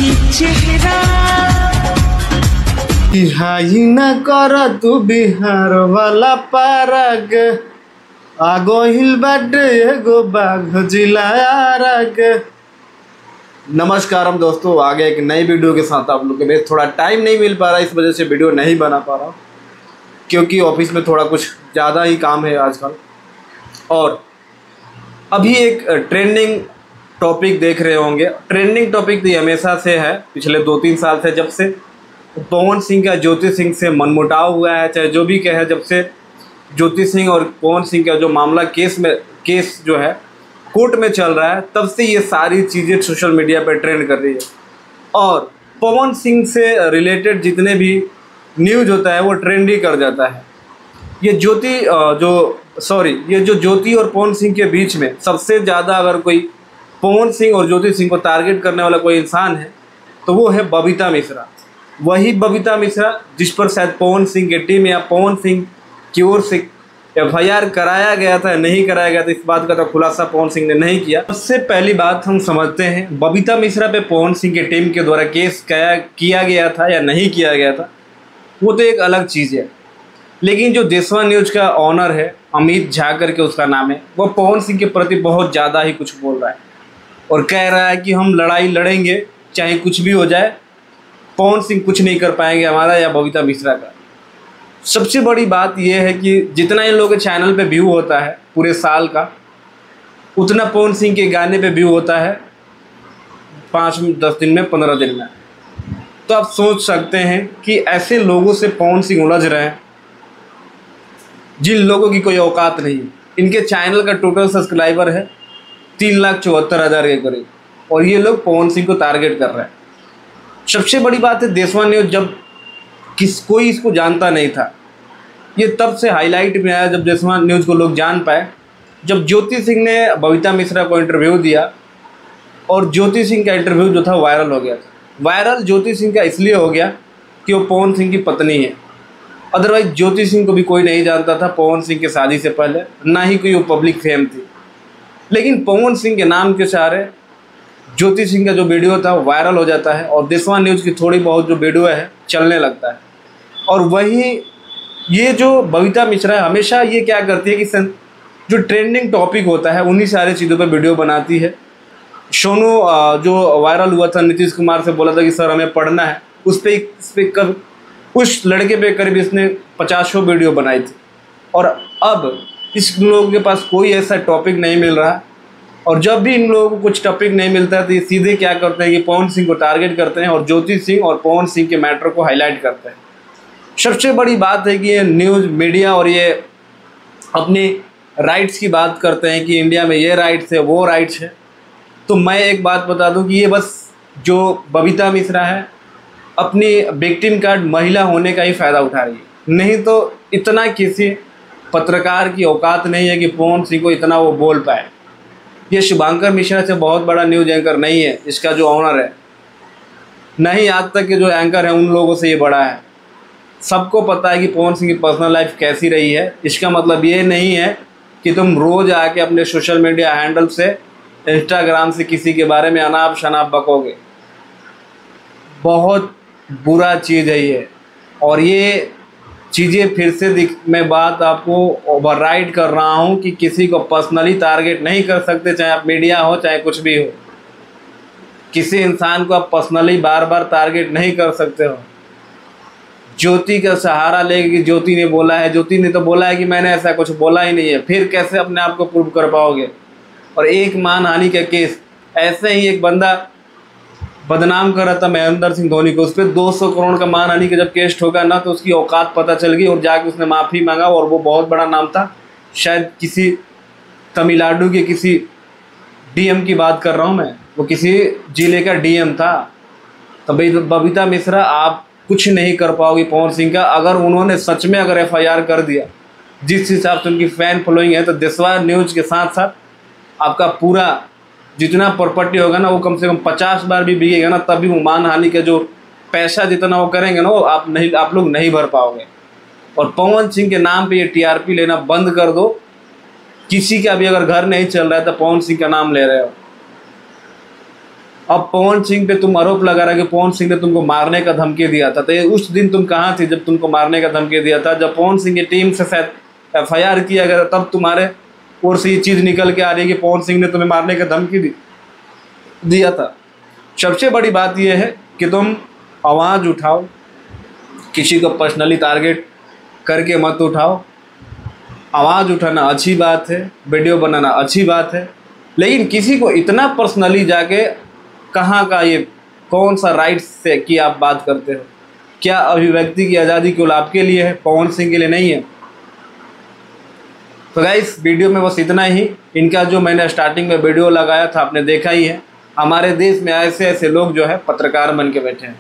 चेहरा बिहाई न कर तू बिहार वाला पारग आगो हिल बाटे एगो बाघ जिलायारग। नमस्कार हम दोस्तों, आगे एक नई वीडियो के साथ आप लोग के बीच। थोड़ा टाइम नहीं मिल पा रहा, इस वजह से वीडियो नहीं बना पा रहा क्योंकि ऑफिस में थोड़ा कुछ ज़्यादा ही काम है आजकल। और अभी एक ट्रेंडिंग टॉपिक देख रहे होंगे। ट्रेंडिंग टॉपिक तो हमेशा से है, पिछले 2-3 साल से, जब से पवन सिंह का ज्योति सिंह से मनमुटाव हुआ है, चाहे जो भी कहे, जब से ज्योति सिंह और पवन सिंह का जो मामला केस जो है कोर्ट में चल रहा है, तब से ये सारी चीज़ें सोशल मीडिया पर ट्रेंड कर रही है। और पवन सिंह से रिलेटेड जितने भी न्यूज़ होता है वो ट्रेंड ही कर जाता है। ये जो ज्योति और पवन सिंह के बीच में सबसे ज़्यादा अगर कोई पवन सिंह और ज्योति सिंह को टारगेट करने वाला कोई इंसान है तो वो है बबीता मिश्रा। वही बबीता मिश्रा जिस पर शायद पवन सिंह की टीम या पवन सिंह की ओर से FIR कराया गया था, नहीं कराया गया था, इस बात का तो खुलासा पवन सिंह ने नहीं किया। सबसे पहली बात हम समझते हैं, बबीता मिश्रा पे पवन सिंह की टीम के द्वारा केस किया गया था या नहीं किया गया था, वो तो एक अलग चीज़ है। लेकिन जो देशवा न्यूज़ का ऑनर है, अमित झा करके उसका नाम है, वो पवन सिंह के प्रति बहुत ज़्यादा ही कुछ बोल रहा है और कह रहा है कि हम लड़ाई लड़ेंगे चाहे कुछ भी हो जाए, पवन सिंह कुछ नहीं कर पाएंगे हमारा या बबीता मिश्रा का। सबसे बड़ी बात यह है कि जितना इन लोगों के चैनल पे व्यू होता है पूरे साल का, उतना पवन सिंह के गाने पे व्यू होता है 5-10 दिन में, 15 दिन में। तो आप सोच सकते हैं कि ऐसे लोगों से पवन सिंह उलझ रहे हैं जिन लोगों की कोई औकात नहीं है। इनके चैनल का टोटल सब्सक्राइबर है 3,74,000 के करीब, और ये लोग पवन सिंह को टारगेट कर रहे हैं। सबसे बड़ी बात है, देशवा न्यूज़ जब कोई इसको जानता नहीं था, ये तब से हाईलाइट में आया जब देशवा न्यूज़ को लोग जान पाए, जब ज्योति सिंह ने बबीता मिश्रा को इंटरव्यू दिया और ज्योति सिंह का इंटरव्यू जो था वायरल हो गया था। वायरल ज्योति सिंह का इसलिए हो गया कि वो पवन सिंह की पत्नी है। अदरवाइज ज्योति सिंह को भी कोई नहीं जानता था पवन सिंह की शादी से पहले, ना ही कोई वो पब्लिक फेम थी। लेकिन पवन सिंह के नाम के सहारे ज्योति सिंह का जो वीडियो था वायरल हो जाता है और देशवा न्यूज़ की थोड़ी बहुत जो वीडियो है चलने लगता है। और वही ये जो बबीता मिश्रा है, हमेशा ये क्या करती है कि जो ट्रेंडिंग टॉपिक होता है उन्हीं सारी चीज़ों पर वीडियो बनाती है। सोनू जो वायरल हुआ था, नीतीश कुमार से बोला था कि सर हमें पढ़ना है, उस लड़के पे करीब इसने 50 वीडियो बनाई थी। और अब इस लोगों के पास कोई ऐसा टॉपिक नहीं मिल रहा, और जब भी इन लोगों को कुछ टॉपिक नहीं मिलता है तो ये सीधे क्या करते हैं कि पवन सिंह को टारगेट करते हैं और ज्योति सिंह और पवन सिंह के मैटर को हाईलाइट करते हैं। सबसे बड़ी बात है कि ये न्यूज़ मीडिया और ये अपनी राइट्स की बात करते हैं कि इंडिया में ये राइट्स है, वो राइट्स है। तो मैं एक बात बता दूं कि ये बस जो बबीता मिश्रा है अपनी विक्टिम कार्ड महिला होने का ही फ़ायदा उठा रही है, नहीं तो इतना किसी पत्रकार की औकात नहीं है कि पवन सिंह को इतना वो बोल पाए। ये शुभांकर मिश्रा से बहुत बड़ा न्यूज़ एंकर नहीं है, इसका जो ऑनर है, नहीं आज तक के जो एंकर हैं उन लोगों से ये बड़ा है। सबको पता है कि पवन सिंह की पर्सनल लाइफ कैसी रही है। इसका मतलब ये नहीं है कि तुम रोज़ आके अपने सोशल मीडिया हैंडल से, इंस्टाग्राम से किसी के बारे में अनाप शनाप बकोगे। बहुत बुरा चीज़ है ये। और ये चीज़ें फिर से मैं बात आपको ओवरराइड कर रहा हूँ कि किसी को पर्सनली टारगेट नहीं कर सकते, चाहे आप मीडिया हो चाहे कुछ भी हो। किसी इंसान को आप पर्सनली बार बार टारगेट नहीं कर सकते हो। ज्योति का सहारा लेके ज्योति ने बोला है, ज्योति ने तो बोला है कि मैंने ऐसा कुछ बोला ही नहीं है, फिर कैसे अपने आप को प्रूव कर पाओगे। और एक मानहानि का केस, ऐसे ही एक बंदा बदनाम कर रहा था महेंद्र सिंह धोनी को, उस पर 200 करोड़ का मानहानि का जब केस ठोका ना, तो उसकी औकात पता चल गई और जाके उसने माफ़ी मांगा। और वो बहुत बड़ा नाम था, शायद किसी तमिलनाडु के किसी DM की बात कर रहा हूँ मैं, वो किसी जिले का DM था। तो भाई बबीता मिश्रा आप कुछ नहीं कर पाओगे पवन सिंह का। अगर उन्होंने सच में अगर FIR कर दिया, जिस हिसाब से उनकी फ़ैन फॉलोइंग है, तो देशवा न्यूज़ के साथ साथ आपका पूरा जितना प्रॉपर्टी होगा ना, वो कम से कम 50 बार भी बिकेगा ना, तब भी वो मानहानि का जो पैसा जितना वो करेंगे ना, वो आप लोग नहीं भर पाओगे। और पवन सिंह के नाम पे ये TRP लेना बंद कर दो। किसी का भी अगर घर नहीं चल रहा है तो पवन सिंह का नाम ले रहे हो। अब पवन सिंह पे तुम आरोप लगा रहा कि पवन सिंह ने तुमको मारने का धमकी दिया था, तो ये उस दिन तुम कहाँ थे जब तुमको मारने का धमकी दिया था? जब पवन सिंह की टीम से शायद FIR किया गया तब तुम्हारे ओर से ये चीज़ निकल के आ रही है कि पवन सिंह ने तुम्हें मारने का धमकी दिया था। सबसे बड़ी बात यह है कि तुम आवाज़ उठाओ, किसी को पर्सनली टारगेट करके मत उठाओ। आवाज़ उठाना अच्छी बात है, वीडियो बनाना अच्छी बात है, लेकिन किसी को इतना पर्सनली जाके कहाँ का ये कौन सा राइट से कि आप बात करते हो? क्या अभिव्यक्ति की आज़ादी केवल आपके लिए है, पवन सिंह के लिए नहीं है? तो गाइस वीडियो में बस इतना ही। इनका जो मैंने स्टार्टिंग में वीडियो लगाया था आपने देखा ही है। हमारे देश में ऐसे ऐसे लोग जो है पत्रकार बन के बैठे हैं।